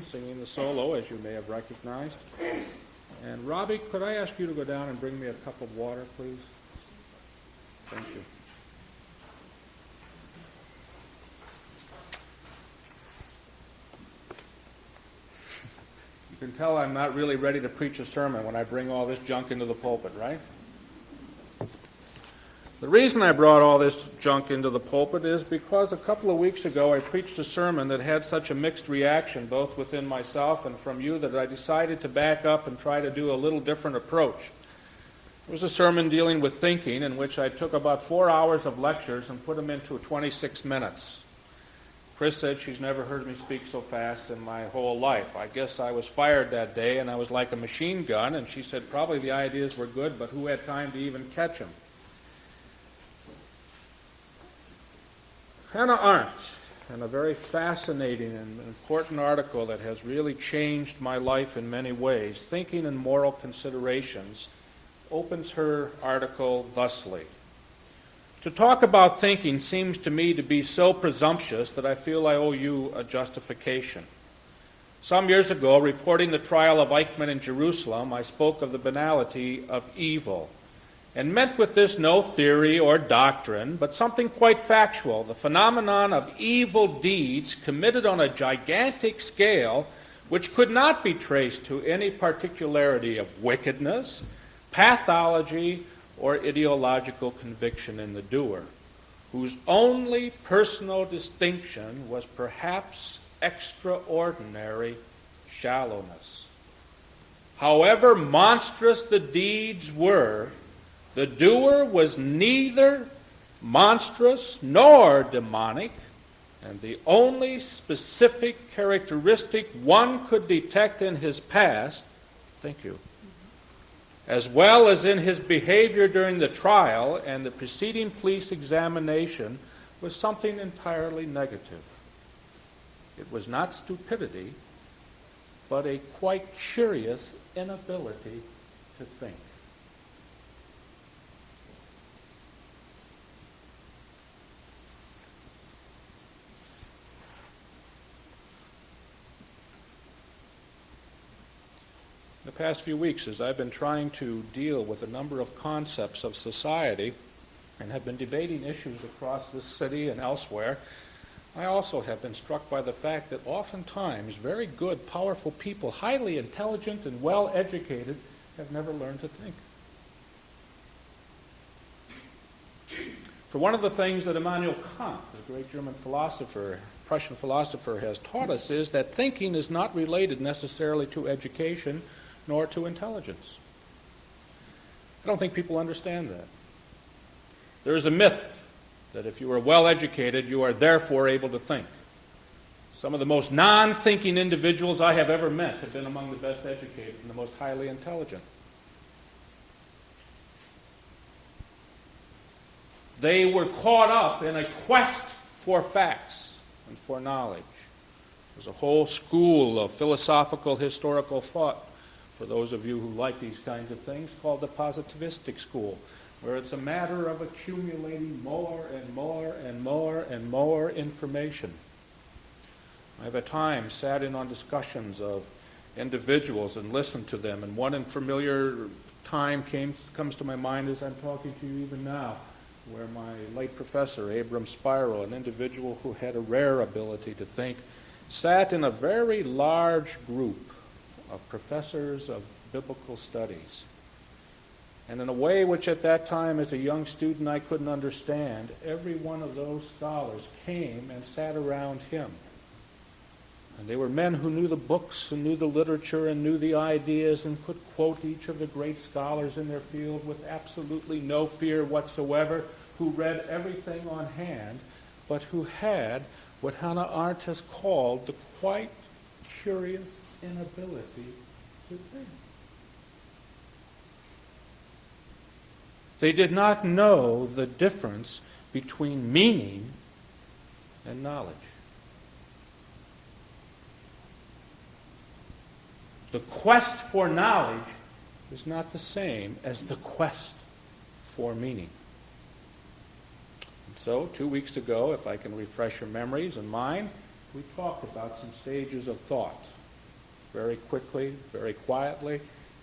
singing the solo, as you may have recognized. And Robbie, could I ask you to go down and bring me a cup of water, please? Thank you. You can tell I'm not really ready to preach a sermon when I bring all this junk into the pulpit, right? The reason I brought all this junk into the pulpit is because a couple of weeks ago I preached a sermon that had such a mixed reaction, both within myself and from you, that I decided to back up and try to do a little different approach. It was a sermon dealing with thinking, in which I took about 4 hours of lectures and put them into 26 minutes. Chris said she's never heard me speak so fast in my whole life. I guess I was fired that day and I was like a machine gun, and she said probably the ideas were good, but who had time to even catch them? Hannah Arendt, in a very fascinating and important article that has really changed my life in many ways, Thinking and Moral Considerations, opens her article thusly. To talk about thinking seems to me to be so presumptuous that I feel I owe you a justification. Some years ago, reporting the trial of Eichmann in Jerusalem, I spoke of the banality of evil, and meant with this no theory or doctrine, but something quite factual, the phenomenon of evil deeds committed on a gigantic scale which could not be traced to any particularity of wickedness, pathology, or ideological conviction in the doer, whose only personal distinction was perhaps extraordinary shallowness. However monstrous the deeds were, the doer was neither monstrous nor demonic, and the only specific characteristic one could detect in his past, thank you, as well as in his behavior during the trial and the preceding police examination, was something entirely negative. It was not stupidity, but a quite curious inability to think. The past few weeks, as I've been trying to deal with a number of concepts of society and have been debating issues across this city and elsewhere, I also have been struck by the fact that oftentimes very good, powerful people, highly intelligent and well-educated, have never learned to think. For one of the things that Immanuel Kant, the great German philosopher, Prussian philosopher, has taught us is that thinking is not related necessarily to education nor to intelligence. I don't think people understand that. There is a myth that if you are well educated, you are therefore able to think. Some of the most non-thinking individuals I have ever met have been among the best educated and the most highly intelligent. They were caught up in a quest for facts and for knowledge. There's a whole school of philosophical historical thought, for those of you who like these kinds of things, called the positivistic school, where it's a matter of accumulating more and more and more and more information. I have at times sat in on discussions of individuals and listened to them, and one unfamiliar time comes to my mind as I'm talking to you even now, where my late professor, Abram Spiro, an individual who had a rare ability to think, sat in a very large group of professors of biblical studies. And in a way which at that time as a young student I couldn't understand, every one of those scholars came and sat around him. And they were men who knew the books and knew the literature and knew the ideas and could quote each of the great scholars in their field with absolutely no fear whatsoever, who read everything on hand, but who had what Hannah Arendt has called the quite curious inability to think. They did not know the difference between meaning and knowledge. The quest for knowledge is not the same as the quest for meaning. And so, 2 weeks ago, if I can refresh your memories and mine, we talked about some stages of thought. very quickly, very quietly,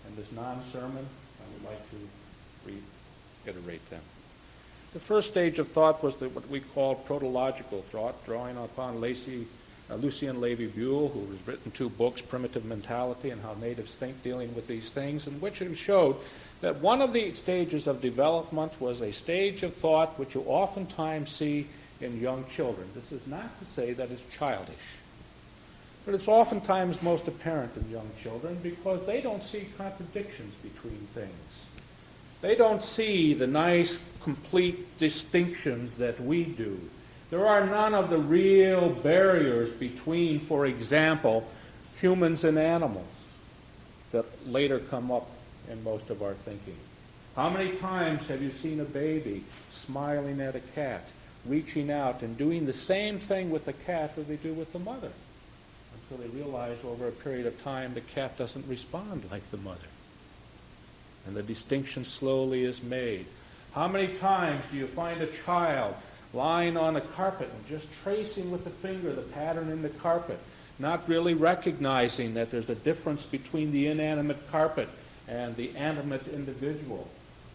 and this non-sermon, I would like to reiterate them. The first stage of thought was what we call protological thought, drawing upon Lucien Levy Buell, who has written 2 books, Primitive Mentality and How Natives Think, dealing with these things, in which it showed that one of the stages of development was a stage of thought which you oftentimes see in young children. This is not to say that it's childish, but it's oftentimes most apparent in young children because they don't see contradictions between things. They don't see the nice, complete distinctions that we do. There are none of the real barriers between, for example, humans and animals that later come up in most of our thinking. How many times have you seen a baby smiling at a cat, reaching out and doing the same thing with the cat that they do with the mother, until they realize over a period of time the cat doesn't respond like the mother? And the distinction slowly is made. How many times do you find a child lying on a carpet and just tracing with the finger the pattern in the carpet, not really recognizing that there's a difference between the inanimate carpet and the animate individual,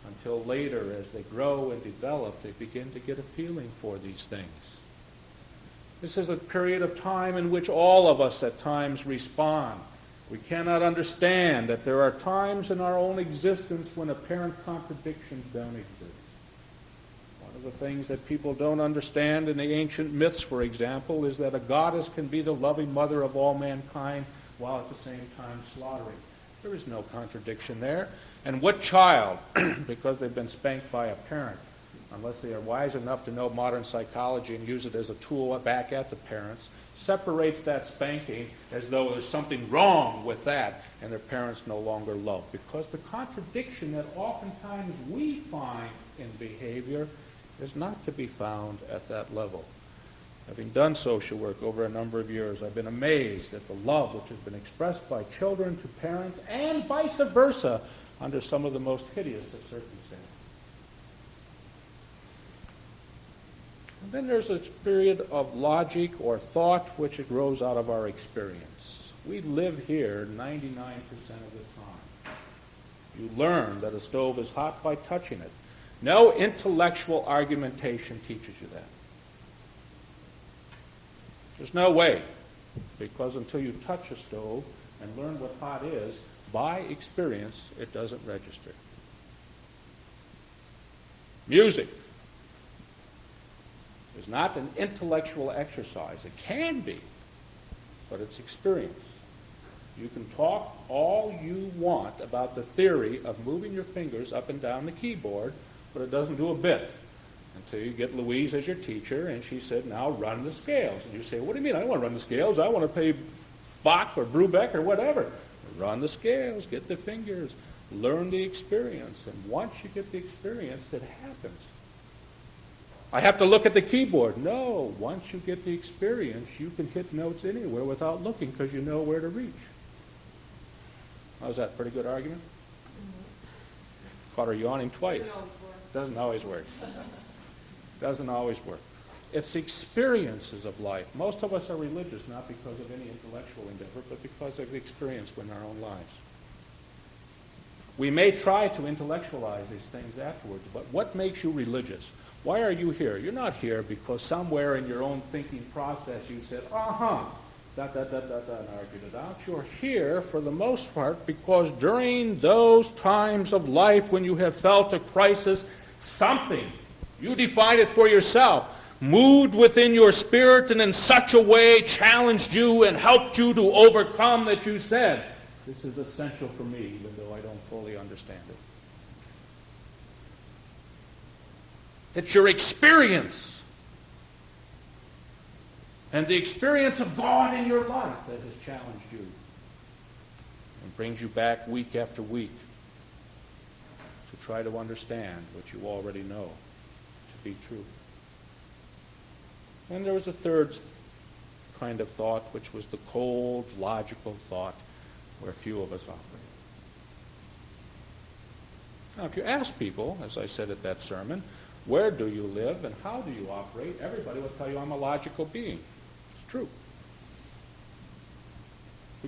until later, as they grow and develop, they begin to get a feeling for these things. This is a period of time in which all of us at times respond. We cannot understand that there are times in our own existence when apparent contradictions don't exist. One of the things that people don't understand in the ancient myths, for example, is that a goddess can be the loving mother of all mankind while at the same time slaughtering. There is no contradiction there. And what child, because they've been spanked by a parent, unless they are wise enough to know modern psychology and use it as a tool back at the parents, separates that spanking as though there's something wrong with that and their parents no longer love? Because the contradiction that oftentimes we find in behavior is not to be found at that level. Having done social work over a number of years, I've been amazed at the love which has been expressed by children to parents and vice versa under some of the most hideous of circumstances. And then there's a period of logic or thought which it grows out of our experience. We live here 99% of the time. You learn that a stove is hot by touching it. No intellectual argumentation teaches you that. There's no way, because until you touch a stove and learn what hot is, by experience, it doesn't register. Music is not an intellectual exercise. It can be, but it's experience. You can talk all you want about the theory of moving your fingers up and down the keyboard, but it doesn't do a bit until you get Louise as your teacher, and she said, now run the scales. And you say, what do you mean? I don't want to run the scales. I want to play Bach or Brubeck or whatever. Run the scales, get the fingers, learn the experience. And once you get the experience, it happens. I have to look at the keyboard. No, once you get the experience, you can hit notes anywhere without looking because you know where to reach. How's that? Pretty good argument? Caught her yawning twice. Doesn't always work. Doesn't always work. It's experiences of life. Most of us are religious not because of any intellectual endeavor, but because of the experience in our own lives. We may try to intellectualize these things afterwards, but what makes you religious? Why are you here? You're not here because somewhere in your own thinking process you said, and argued it out. You're here, for the most part, because during those times of life when you have felt a crisis, something, you define it for yourself, moved within your spirit and in such a way challenged you and helped you to overcome that you said, this is essential for me, even though I don't fully understand it. It's your experience and the experience of God in your life that has challenged you and brings you back week after week to try to understand what you already know to be true. And there was a third kind of thought, which was the cold, logical thought, where few of us operate. Now, if you ask people, as I said at that sermon, where do you live and how do you operate, everybody will tell you I'm a logical being. It's true.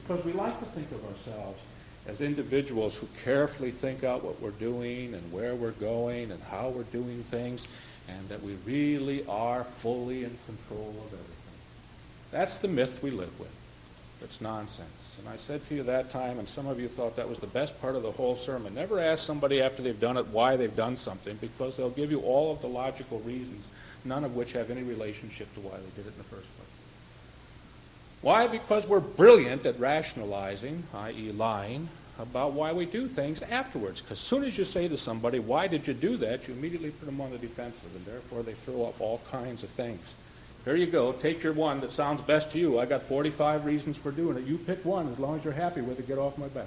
Because we like to think of ourselves as individuals who carefully think out what we're doing and where we're going and how we're doing things, and that we really are fully in control of everything. That's the myth we live with. It's nonsense. And I said to you that time, and some of you thought that was the best part of the whole sermon, never ask somebody after they've done it why they've done something, because they'll give you all of the logical reasons, none of which have any relationship to why they did it in the first place. Why? Because we're brilliant at rationalizing, i.e. lying, about why we do things afterwards. Because as soon as you say to somebody, why did you do that, you immediately put them on the defensive, and therefore they throw up all kinds of things. Here you go. Take your one that sounds best to you. I got 45 reasons for doing it. You pick one. As long as you're happy with it, get off my back.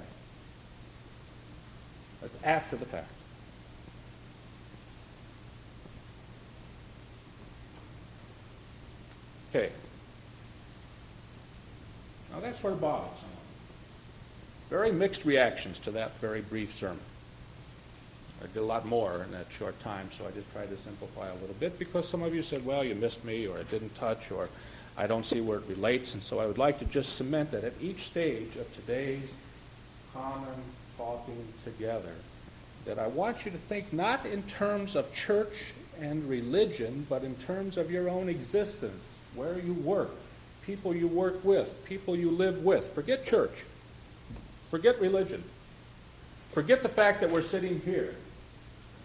That's after the fact. Okay. Now that's where it bothers someone. Very mixed reactions to that very brief sermon. I did a lot more in that short time, so I just tried to simplify a little bit because some of you said, well, you missed me, or it didn't touch, or I don't see where it relates. And so I would like to just cement that at each stage of today's common talking together, that I want you to think not in terms of church and religion, but in terms of your own existence, where you work, people you work with, people you live with. Forget church. Forget religion. Forget the fact that we're sitting here.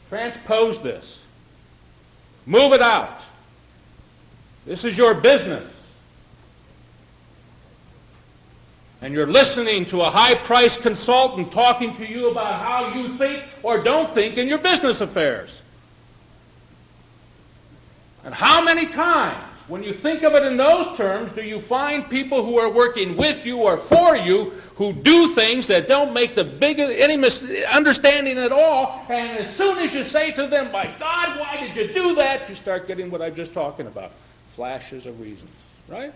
Transpose this. Move it out. This is your business. And you're listening to a high-priced consultant talking to you about how you think or don't think in your business affairs. And how many times, when you think of it in those terms, do you find people who are working with you or for you who do things that don't make any understanding at all, and as soon as you say to them, by God, why did you do that, you start getting what I'm just talking about, flashes of reasons, right?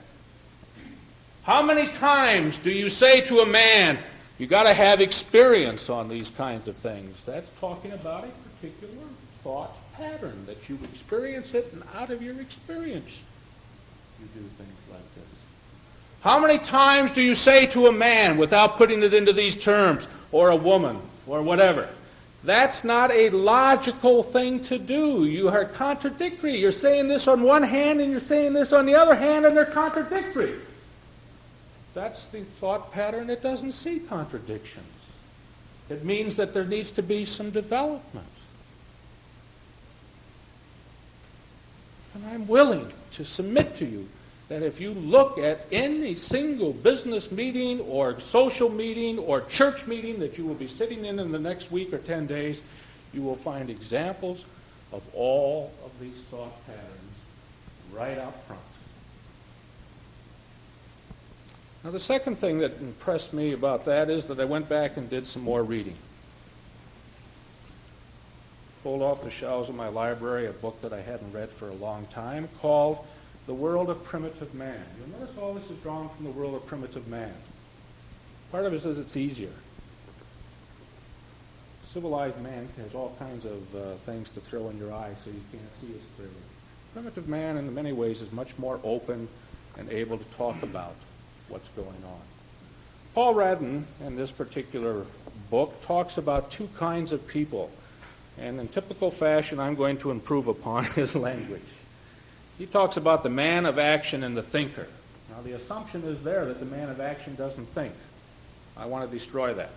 How many times do you say to a man, you got to have experience on these kinds of things? That's talking about a particular thought pattern, that you experience it, and out of your experience you do things like this. How many times do you say to a man, without putting it into these terms, or a woman, or whatever, that's not a logical thing to do. You are contradictory. You're saying this on one hand and you're saying this on the other hand, and they're contradictory. That's the thought pattern. It doesn't see contradictions. It means that there needs to be some development. And I'm willing to submit to you that if you look at any single business meeting or social meeting or church meeting that you will be sitting in the next week or 10 days, you will find examples of all of these thought patterns right out front. Now, the second thing that impressed me about that is that I went back and did some more reading. Pulled off the shelves of my library a book that I hadn't read for a long time called The World of Primitive Man. You'll notice all this is drawn from the world of primitive man. Part of it says it's easier. Civilized man has all kinds of things to throw in your eye so you can't see as clearly. Primitive man, in many ways, is much more open and able to talk about what's going on. Paul Radden, in this particular book, talks about two kinds of people. And in typical fashion, I'm going to improve upon his language. He talks about the man of action and the thinker. Now, the assumption is there that the man of action doesn't think. I want to destroy that.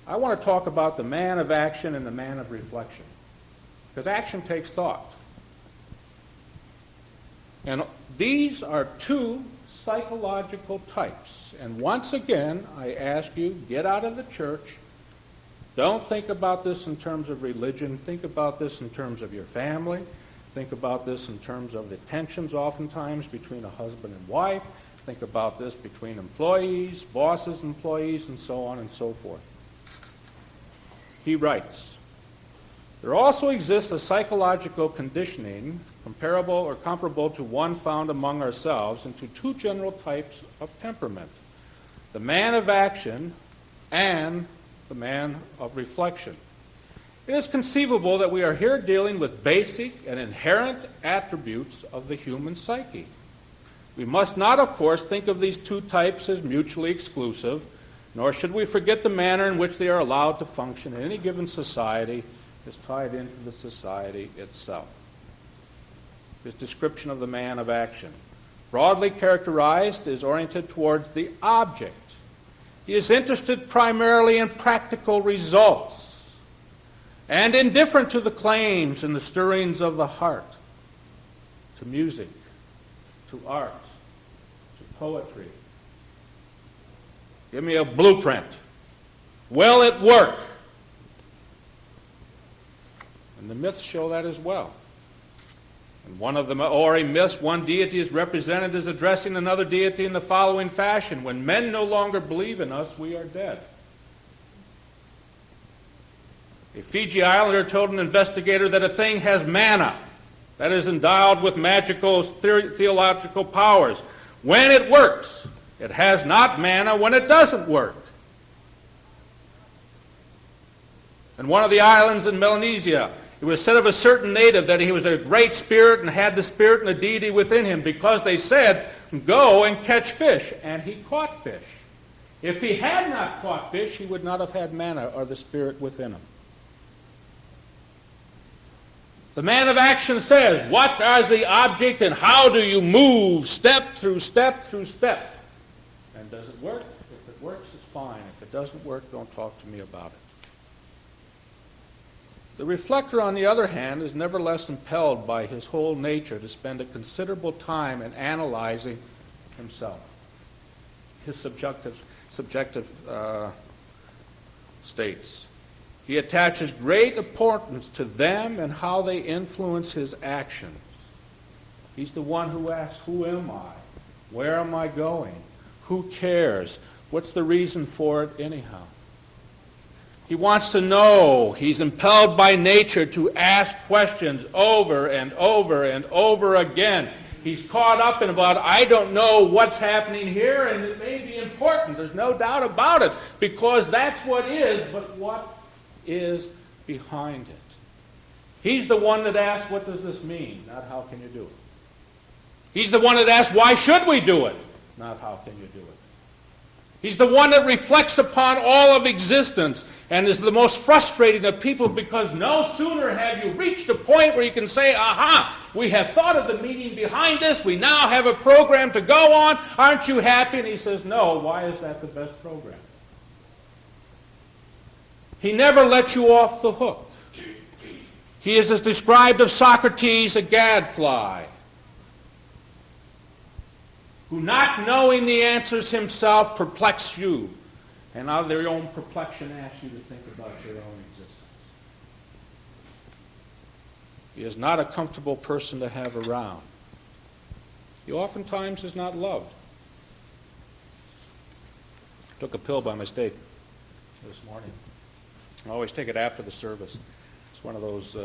I want to talk about the man of action and the man of reflection. Because action takes thought. And these are two psychological types. And once again, I ask you, get out of the church. Don't think about this in terms of religion. Think about this in terms of your family. Think about this in terms of the tensions oftentimes between a husband and wife. Think about this between employees, bosses, employees, and so on and so forth. He writes, there also exists a psychological conditioning comparable or comparable to one found among ourselves into two general types of temperament, the man of action and the man of reflection. It is conceivable that we are here dealing with basic and inherent attributes of the human psyche. We must not, of course, think of these two types as mutually exclusive, nor should we forget the manner in which they are allowed to function in any given society is tied into the society itself. His description of the man of action, broadly characterized, is oriented towards the object. He is interested primarily in practical results and indifferent to the claims and the stirrings of the heart, to music, to art, to poetry. Give me a blueprint. Will it work? And the myths show that as well. In one of the Maori myths, one deity is represented as addressing another deity in the following fashion: when men no longer believe in us, we are dead. A Fiji Islander told an investigator that a thing has mana, that is endowed with magical theological powers, when it works. It has not mana when it doesn't work. In one of the islands in Melanesia, it was said of a certain native that he was a great spirit and had the spirit and the deity within him, because they said, "Go and catch fish," and he caught fish. If he had not caught fish, he would not have had mana or the spirit within him. The man of action says, what is the object and how do you move step through step through step? And does it work? If it works, it's fine. If it doesn't work, don't talk to me about it. The reflector, on the other hand, is nevertheless impelled by his whole nature to spend a considerable time in analyzing himself, his subjective states. He attaches great importance to them and how they influence his actions. He's the one who asks, who am I? Where am I going? Who cares? What's the reason for it anyhow? He wants to know. He's impelled by nature to ask questions over and over and over again. He's caught up in about, I don't know what's happening here, and it may be important. There's no doubt about it, because that's what is, but what is behind it? He's the one that asks, what does this mean? Not how can you do it? He's the one that asks, why should we do it? Not how can you do it? He's the one that reflects upon all of existence and is the most frustrating of people, because no sooner have you reached a point where you can say, aha, we have thought of the meaning behind this, we now have a program to go on, aren't you happy? And he says, no, why is that the best program? He never lets you off the hook. He is as described of Socrates, a gadfly, who, not knowing the answers himself, perplexes you, and out of their own perplexion asks you to think about your own existence. He is not a comfortable person to have around. He oftentimes is not loved. Took a pill by mistake this morning. I always take it after the service. It's one of those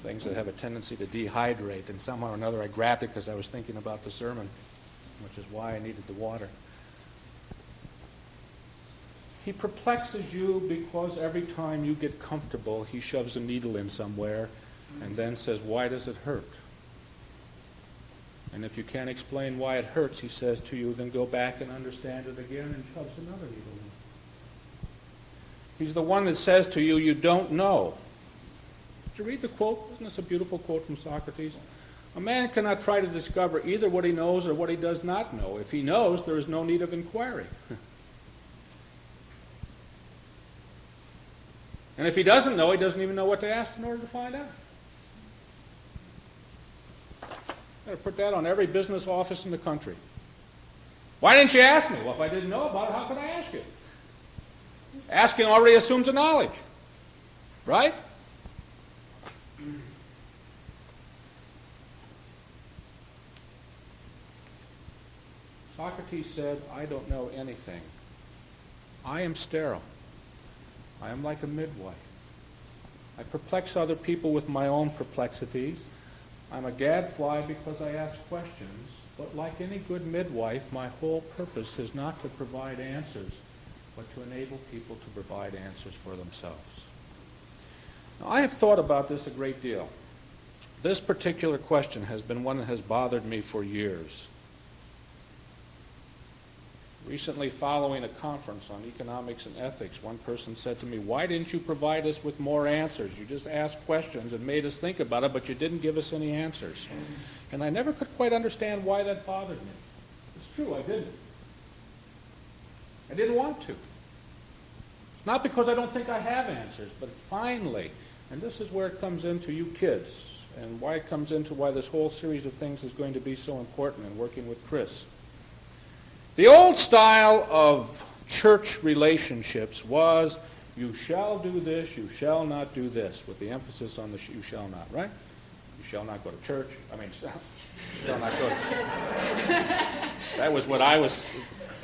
things that have a tendency to dehydrate, and somehow or another I grabbed it because I was thinking about the sermon, which is why I needed the water. He perplexes you because every time you get comfortable, he shoves a needle in somewhere and then says, why does it hurt? And if you can't explain why it hurts, he says to you, then go back and understand it again, and shoves another needle in. He's the one that says to you, you don't know. Did you read the quote? Isn't this a beautiful quote from Socrates? A man cannot try to discover either what he knows or what he does not know. If he knows, there is no need of inquiry. And if he doesn't know, he doesn't even know what to ask in order to find out. Got to put that on every business office in the country. Why didn't you ask me? Well, if I didn't know about it, how could I ask you? Asking already assumes a knowledge, right? Socrates said, I don't know anything. I am sterile. I am like a midwife. I perplex other people with my own perplexities. I'm a gadfly because I ask questions, but like any good midwife, my whole purpose is not to provide answers, but to enable people to provide answers for themselves. Now, I have thought about this a great deal. This particular question has been one that has bothered me for years. Recently, following a conference on economics and ethics, one person said to me, "Why didn't you provide us with more answers? You just asked questions and made us think about it, but you didn't give us any answers." And I never could quite understand why that bothered me. It's true, I didn't. I didn't want to. It's not because I don't think I have answers, but finally, and this is where it comes into you kids, and why it comes into why this whole series of things is going to be so important in working with Chris. The old style of church relationships was, you shall do this, you shall not do this, with the emphasis on the you shall not, right? You shall not go to church. You shall not go to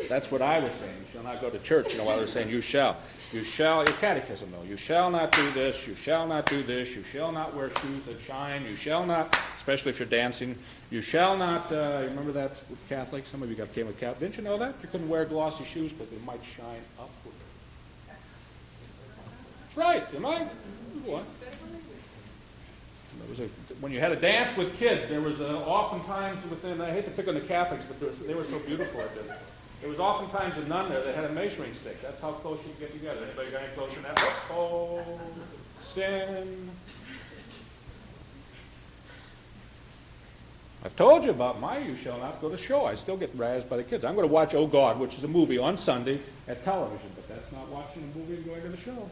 That's what I was saying. You shall not go to church, while they're saying you shall. You shall, your catechism though, you shall not do this, you shall not do this, you shall not wear shoes that shine, you shall not, especially if you're dancing, you shall not, remember that with Catholics? Some of you came with Catholics. Didn't you know that? You couldn't wear glossy shoes because they might shine upward. That's right, am I? What? When you had a dance with kids, there was oftentimes within, I hate to pick on the Catholics, but they were so beautiful at this. There was oftentimes a nun there that had a measuring stick. That's how close you could get together. Anybody got any closer than that? Oh, sin. I've told you about my You Shall Not Go to show. I still get razzed by the kids. I'm going to watch Oh God, which is a movie on Sunday at television, but that's not watching a movie and going to the show.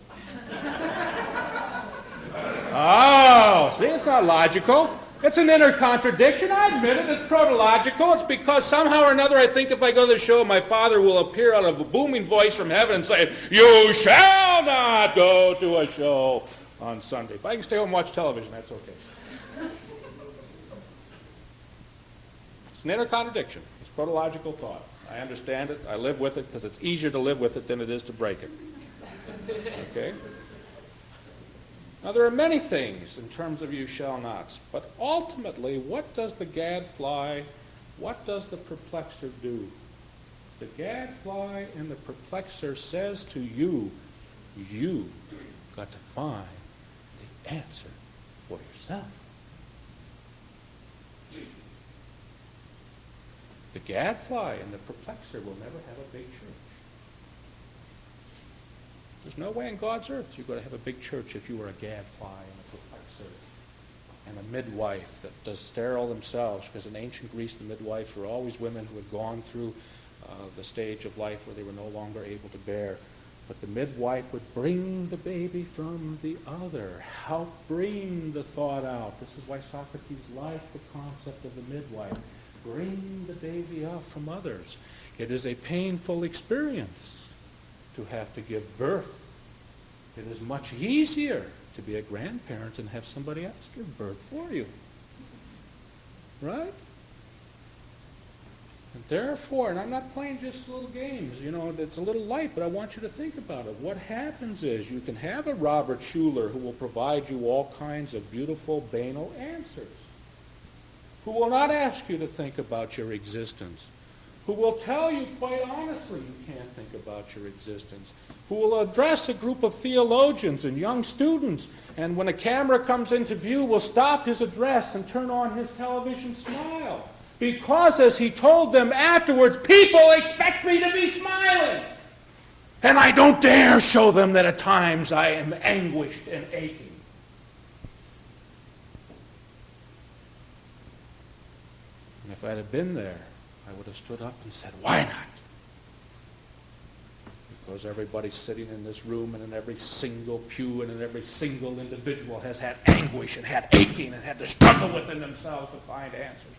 Oh, see, it's not logical. It's an inner contradiction. I admit it. It's protological. It's because somehow or another I think if I go to the show, my Father will appear out of a booming voice from heaven and say, "You shall not go to a show on Sunday." If I can stay home and watch television, that's okay. It's an inner contradiction. It's protological thought. I understand it. I live with it because it's easier to live with it than it is to break it. Okay? Now, there are many things in terms of you shall nots, but ultimately, what does the gadfly, what does the perplexer do? The gadfly and the perplexer says to you, you got to find the answer for yourself. The gadfly and the perplexer will never have a big church. There's no way in God's earth you're going to have a big church if you were a gadfly and a perplexer and a midwife that does sterile themselves, because in ancient Greece the midwives were always women who had gone through the stage of life where they were no longer able to bear. But the midwife would bring the baby from the other, help bring the thought out. This is why Socrates liked the concept of the midwife. Bring the baby out from others. It is a painful experience to have to give birth. It is much easier to be a grandparent and have somebody else give birth for you. Right? And therefore, and I'm not playing just little games, it's a little light, but I want you to think about it. What happens is you can have a Robert Schuller who will provide you all kinds of beautiful, banal answers, who will not ask you to think about your existence, who will tell you quite honestly you can't think about your existence, who will address a group of theologians and young students, and when a camera comes into view, will stop his address and turn on his television smile. Because, as he told them afterwards, people expect me to be smiling. And I don't dare show them that at times I am anguished and aching. And if I'd have been there, I would have stood up and said, why not? Because everybody sitting in this room and in every single pew and in every single individual has had anguish and had aching and had to struggle within themselves to find answers.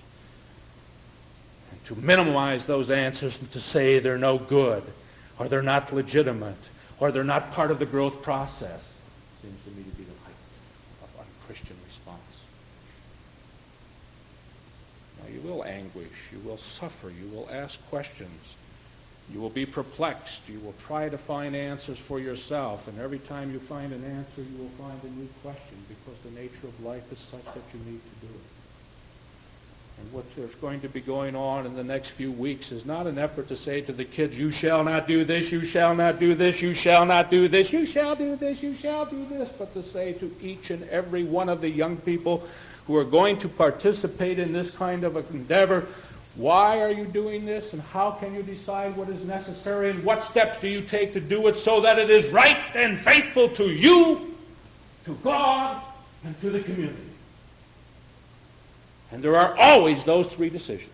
And to minimize those answers and to say they're no good, or they're not legitimate, or they're not part of the growth process, seems to me to be the height of unchristian response. Now, you will anguish, you will suffer, you will ask questions, you will be perplexed, you will try to find answers for yourself, and every time you find an answer, you will find a new question, because the nature of life is such that you need to do it. And what is going to be going on in the next few weeks is not an effort to say to the kids, you shall not do this, you shall not do this, you shall not do this, you shall do this, you shall do this, but to say to each and every one of the young people who are going to participate in this kind of an endeavor, Why are you doing this, and how can you decide what is necessary, and what steps do you take to do it so that it is right and faithful to you, to God, and to the community? And there are always those three decisions.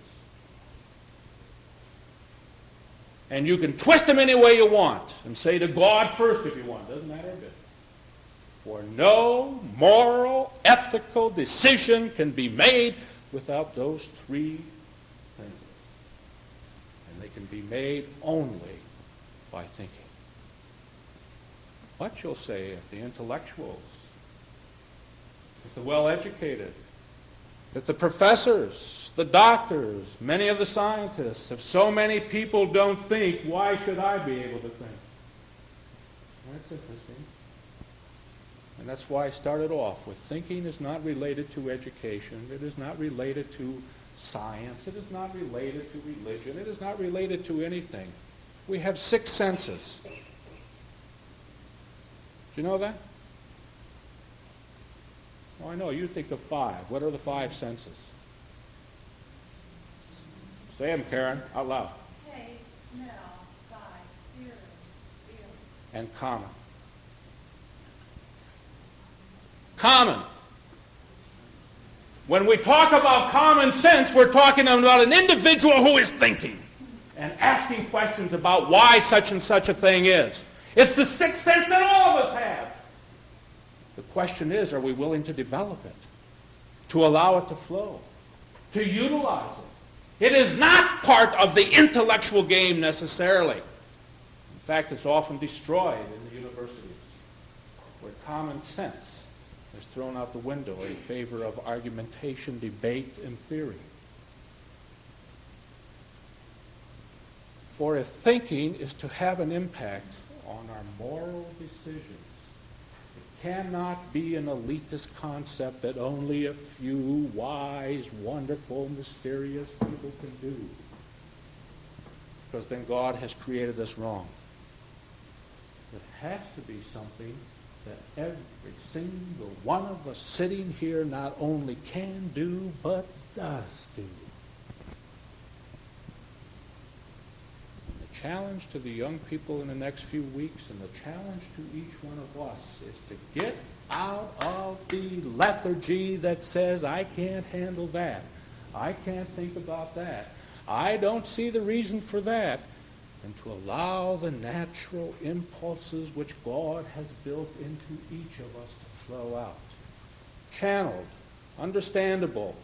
And you can twist them any way you want and say to God first if you want. Doesn't matter a bit. For no moral, ethical decision can be made without those three things. And they can be made only by thinking. What you'll say if the intellectuals, if the well-educated, if the professors, the doctors, many of the scientists, if so many people don't think, why should I be able to think? That's interesting. And that's why I started off with thinking is not related to education. It is not related to science. It is not related to religion. It is not related to anything. We have 6 senses. Do you know that? Oh, I know. You think of 5. What are the 5 senses? Say them, Karen, out loud. Taste, smell, sight, hearing, feeling. And common. Common. When we talk about common sense, we're talking about an individual who is thinking and asking questions about why such and such a thing is. It's the 6th sense that all of us have. The question is, are we willing to develop it, to allow it to flow, to utilize it? It is not part of the intellectual game necessarily. In fact, it's often destroyed in the universities, where common sense is thrown out the window in favor of argumentation, debate, and theory. For if thinking is to have an impact on our moral decisions, it cannot be an elitist concept that only a few wise, wonderful, mysterious people can do. Because then God has created us wrong. It has to be something that every single one of us sitting here not only can do, but does do. And the challenge to the young people in the next few weeks, and the challenge to each one of us, is to get out of the lethargy that says, I can't handle that. I can't think about that. I don't see the reason for that. And to allow the natural impulses which God has built into each of us to flow out. Channeled, understandable,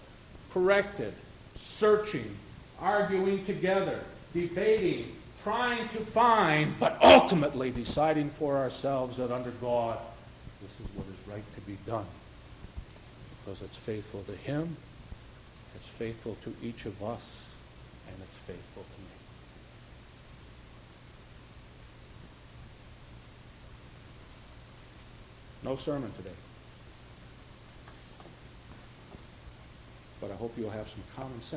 corrected, searching, arguing together, debating, trying to find, but ultimately deciding for ourselves that under God, this is what is right to be done. Because it's faithful to Him, it's faithful to each of us, and it's faithful to me. No sermon today. But I hope you'll have some common sense.